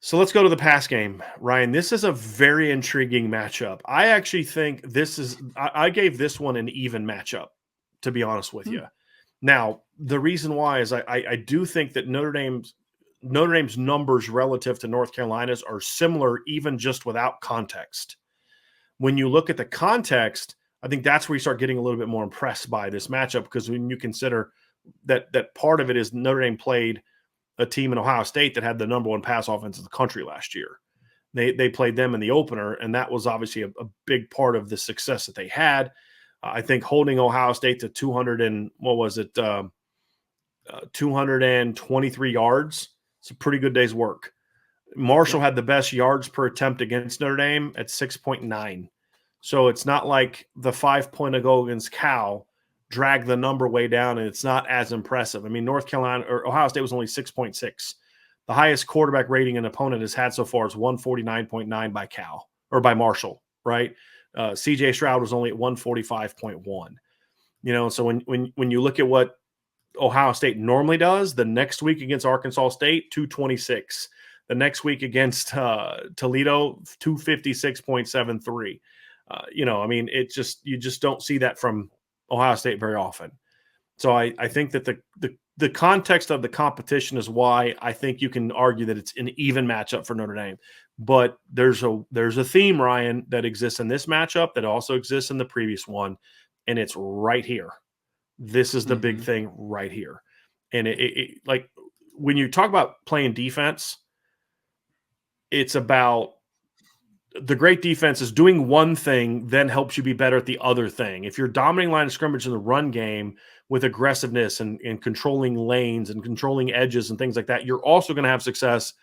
So let's go to the pass game, Ryan. This is a very intriguing matchup. I actually think I gave this one an even matchup, to be honest with Hmm. you. Now, the reason why is I do think that Notre Dame's numbers relative to North Carolina's are similar, even just without context. When you look at the context, I think that's where you start getting a little bit more impressed by this matchup, because when you consider that part of it is Notre Dame played a team in Ohio State that had the number one pass offense in the country last year. They played them in the opener, and that was obviously a big part of the success that they had. I think holding Ohio State to 200 and what was it, 223 yards. It's a pretty good day's work. Marshall had the best yards per attempt against Notre Dame at 6.9. So it's not like the 5-point ago against Cal dragged the number way down, and it's not as impressive. I mean, North Carolina or Ohio State was only 6.6. The highest quarterback rating an opponent has had so far is 149.9 by Cal or by Marshall, right? CJ Stroud was only at 145.1. So when you look at what Ohio State normally does, the next week against Arkansas State, 226. The next week against Toledo, 256.73. You just don't see that from Ohio State very often. So I think that the context of the competition is why I think you can argue that it's an even matchup for Notre Dame. But there's a theme, Ryan, that exists in this matchup that also exists in the previous one, and it's right here. This is the big thing right here. And it like when you talk about playing defense, it's about the great defense is doing one thing, then helps you be better at the other thing. If you're dominating line of scrimmage in the run game with aggressiveness and controlling lanes and controlling edges and things like that, you're also going to have success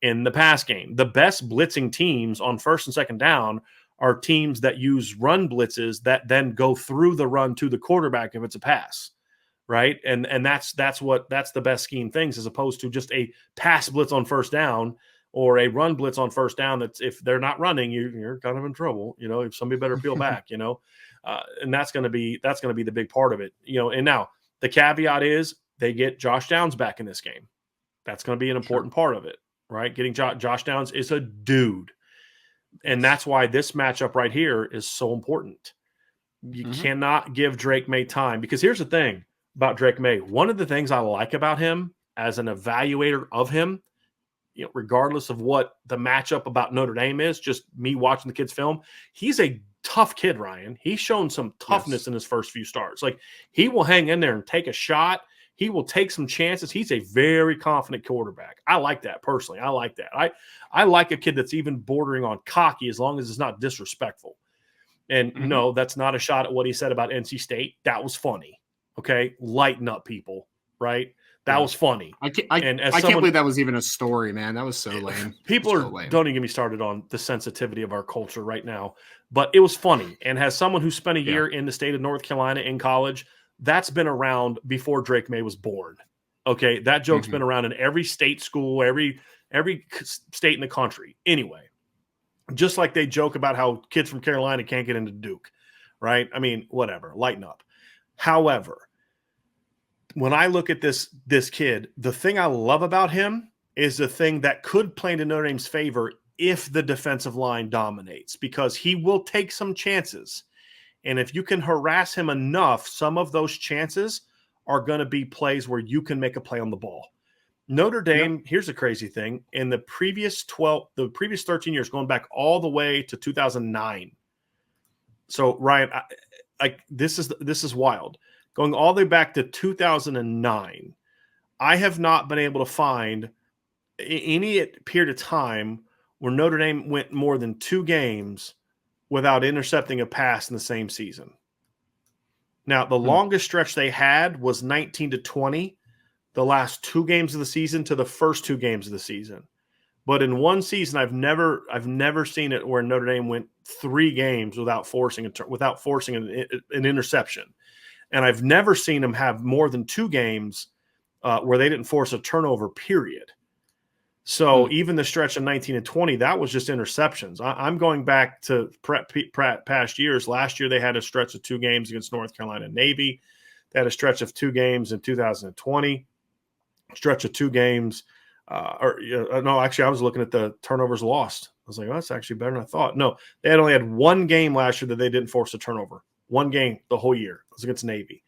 in the pass game. The best blitzing teams on first and second down are teams that use run blitzes that then go through the run to the quarterback if it's a pass. Right. And that's the best scheme things, as opposed to just a pass blitz on first down or a run blitz on first down. That's if they're not running, you're kind of in trouble. If somebody better peel back, and that's going to be the big part of it. And now the caveat is they get Josh Downs back in this game. That's going to be an important part of it, right? Getting Josh Downs is a dude. And that's why this matchup right here is so important. You cannot give Drake May time, because here's the thing about Drake May. One of the things I like about him as an evaluator of him, regardless of what the matchup about Notre Dame is, just me watching the kid's film, he's a tough kid, Ryan. He's shown some toughness in his first few starts. Like, he will hang in there and take a shot. He will take some chances. He's a very confident quarterback. I like that personally. I like that. I like a kid that's even bordering on cocky, as long as it's not disrespectful. And no, that's not a shot at what he said about NC State. That was funny. Okay, lighten up, people. Right? That was funny. I can't believe that was even a story, man. That was so lame. Don't even get me started on the sensitivity of our culture right now. But it was funny. And as someone who spent a year in the state of North Carolina in college, that's been around before Drake May was born. Okay, that joke's been around in every state school, every state in the country. Anyway, just like they joke about how kids from Carolina can't get into Duke, right? I mean, whatever, lighten up. However, when I look at this kid, the thing I love about him is the thing that could play into Notre Dame's favor if the defensive line dominates, because he will take some chances. And if you can harass him enough, some of those chances are going to be plays where you can make a play on the ball. Notre Dame, here's the crazy thing. In the previous 13 years, going back all the way to 2009. So, Ryan, this is wild. Going all the way back to 2009, I have not been able to find any period of time where Notre Dame went more than 2 games without intercepting a pass in the same season. Now, the longest stretch they had was 19-20, the last 2 games of the season to the first 2 games of the season. But in one season, I've never seen it where Notre Dame went 3 games without forcing an interception. And I've never seen them have more than 2 games where they didn't force a turnover, period. So even the stretch of 19-20, that was just interceptions. I'm going back to past years. Last year, they had a stretch of 2 games against North Carolina Navy. They had a stretch of 2 games in 2020, stretch of 2 games No, actually, I was looking at the turnovers lost. I was like, oh, that's actually better than I thought. No, they had only had one game last year that they didn't force a turnover. One game the whole year. It was against Navy.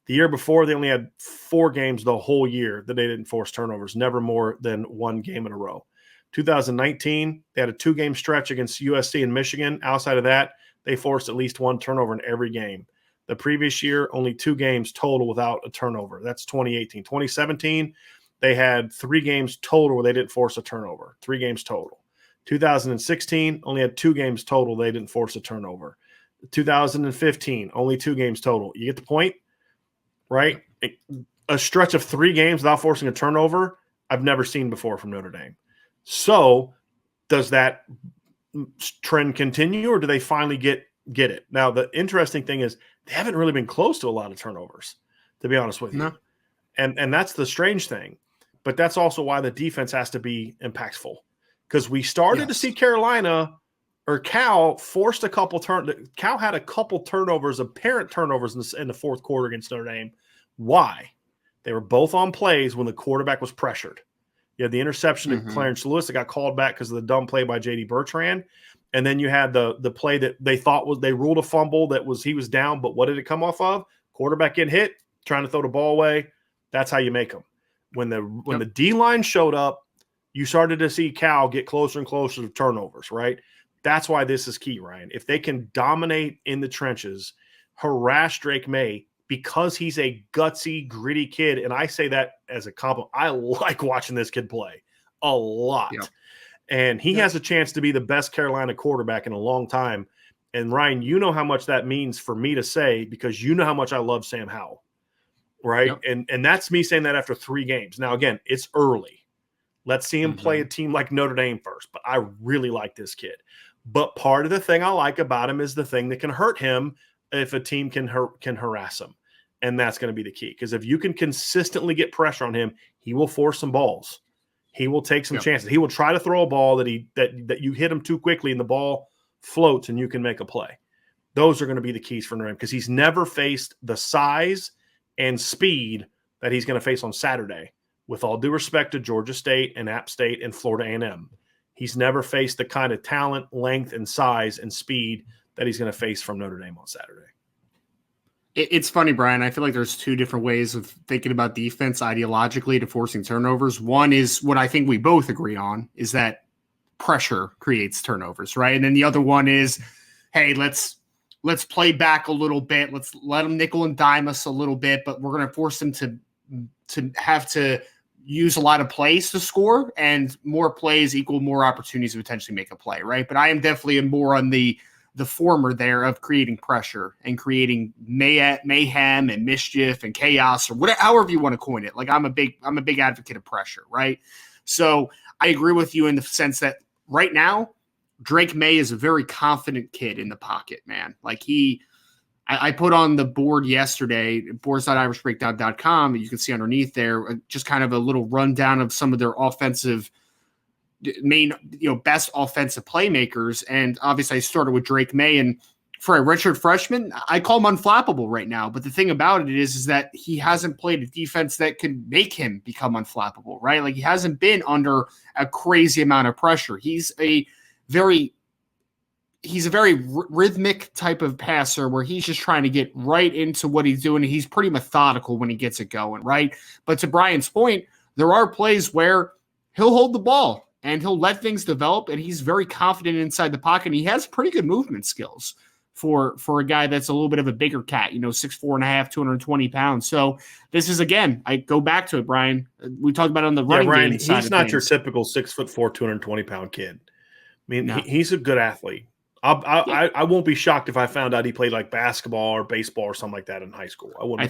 The year before, they only had 4 games the whole year that they didn't force turnovers, never more than one game in a row. 2019, they had a 2-game stretch against USC and Michigan. Outside of that, they forced at least one turnover in every game. The previous year, only 2 games total without a turnover. That's 2018. 2017, they had 3 games total where they didn't force a turnover. 3 games total. 2016, only had 2 games total they didn't force a turnover. 2015, only 2 games total. You get the point? Right? A stretch of 3 games without forcing a turnover, I've never seen before from Notre Dame. So does that trend continue, or do they finally get it? Now, the interesting thing is they haven't really been close to a lot of turnovers, to be honest with you. And that's the strange thing. But that's also why the defense has to be impactful, because we started to see Carolina – or Cal forced a couple Cal had a couple turnovers, apparent turnovers in the fourth quarter against Notre Dame. Why? They were both on plays when the quarterback was pressured. You had the interception of Clarence Lewis that got called back because of the dumb play by J.D. Bertrand. And then you had the play that they thought they ruled a fumble he was down, but what did it come off of? Quarterback getting hit, trying to throw the ball away. That's how you make them. When the D-line showed up, you started to see Cal get closer and closer to turnovers, right? That's why this is key, Ryan. If they can dominate in the trenches, harass Drake May, because he's a gutsy, gritty kid, and I say that as a compliment. I like watching this kid play a lot. Yep. And he has a chance to be the best Carolina quarterback in a long time. And, Ryan, you know how much that means for me to say, because you know how much I love Sam Howell, right? Yep. And that's me saying that after 3 games. Now, again, it's early. Let's see him play a team like Notre Dame first. But I really like this kid. But part of the thing I like about him is the thing that can hurt him if a team can harass him. And that's going to be the key. Because if you can consistently get pressure on him, he will force some balls. He will take some chances. He will try to throw a ball that you hit him too quickly and the ball floats and you can make a play. Those are going to be the keys for Notre Dame, because he's never faced the size and speed that he's going to face on Saturday. With all due respect to Georgia State and App State and Florida A&M. He's never faced the kind of talent, length, and size and speed that he's going to face from Notre Dame on Saturday. It's funny, Brian. I feel like there's 2 different ways of thinking about defense ideologically to forcing turnovers. One is what I think we both agree on, is that pressure creates turnovers, right? And then the other one is, hey, let's play back a little bit. Let's let them nickel and dime us a little bit, but we're going to force them to have to use a lot of plays to score, and more plays equal more opportunities to potentially make a play, right? But I am definitely more on the former there of creating pressure and creating mayhem and mischief and chaos, or whatever, however you want to coin it. Like I'm a big advocate of pressure, right? So I agree with you in the sense that right now, Drake May is a very confident kid in the pocket, man. Like I put on the board yesterday, boards.irishbreakdown.com, you can see underneath there, just kind of a little rundown of some of their offensive best offensive playmakers. And obviously I started with Drake May, and for a redshirt freshman, I call him unflappable right now. But the thing about it is that he hasn't played a defense that could make him become unflappable, right? Like he hasn't been under a crazy amount of pressure. He's a very rhythmic type of passer where he's just trying to get right into what he's doing. He's pretty methodical when he gets it going, right? But to Brian's point, there are plays where he'll hold the ball and he'll let things develop, and he's very confident inside the pocket. And he has pretty good movement skills for a guy that's a little bit of a bigger cat, 6'4.5", 220 pounds. So this is, again, I go back to it, Brian. We talked about it on the running game side. He's not your typical 6'4", 220-pound kid. I mean, he's a good athlete. I won't be shocked if I found out he played like basketball or baseball or something like that in high school. I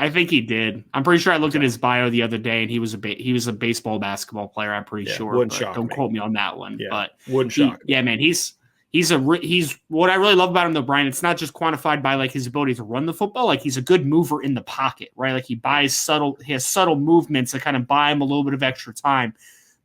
think he did. I'm pretty sure I looked at his bio the other day, and he was a baseball basketball player. I'm pretty sure. Wouldn't shock don't me. Quote me on that one. Yeah, but wouldn't shock. Yeah, man. He's what I really love about him though, Brian. It's not just quantified by like his ability to run the football. Like he's a good mover in the pocket, right? Like he has subtle movements that kind of buy him a little bit of extra time.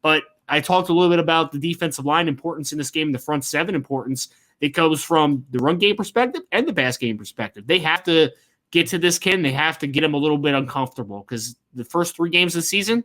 But I talked a little bit about the defensive line importance in this game, the front seven importance. It goes from the run game perspective and the pass game perspective. They have to get to this kid. They have to get him a little bit uncomfortable because the first 3 games of the season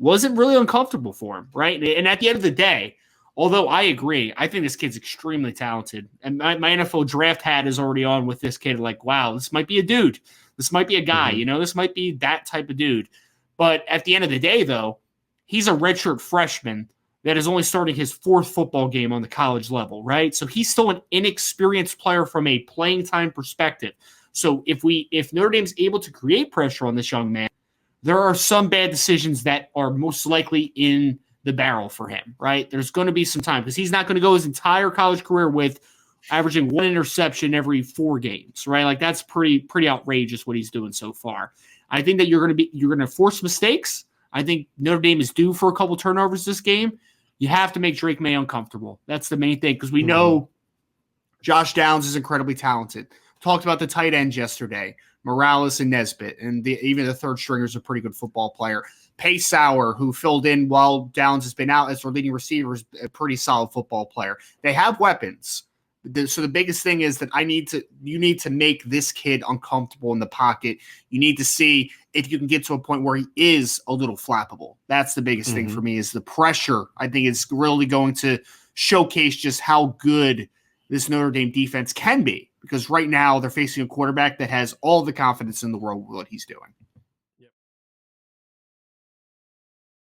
wasn't really uncomfortable for him, right? And at the end of the day, although I agree, I think this kid's extremely talented. And my NFL draft hat is already on with this kid. Like, wow, this might be a dude. This might be a guy. This might be that type of dude. But at the end of the day, though, he's a redshirt freshman that is only starting his 4th football game on the college level, right? So he's still an inexperienced player from a playing time perspective. So if Notre Dame's able to create pressure on this young man, there are some bad decisions that are most likely in the barrel for him, right? There's going to be some time because he's not going to go his entire college career with averaging 1 interception every 4 games, right? Like that's pretty outrageous what he's doing so far. I think that you're going to force mistakes. I think Notre Dame is due for a couple turnovers this game. You have to make Drake May uncomfortable. That's the main thing because we know Josh Downs is incredibly talented. Talked about the tight ends yesterday, Morales and Nesbitt, and even the third stringer is a pretty good football player. Pace Sauer, who filled in while Downs has been out as their leading receiver, is a pretty solid football player. They have weapons. So the biggest thing is that you need to make this kid uncomfortable in the pocket. You need to see if you can get to a point where he is a little flappable. That's the biggest thing for me is the pressure. I think it's really going to showcase just how good this Notre Dame defense can be because right now they're facing a quarterback that has all the confidence in the world with what he's doing.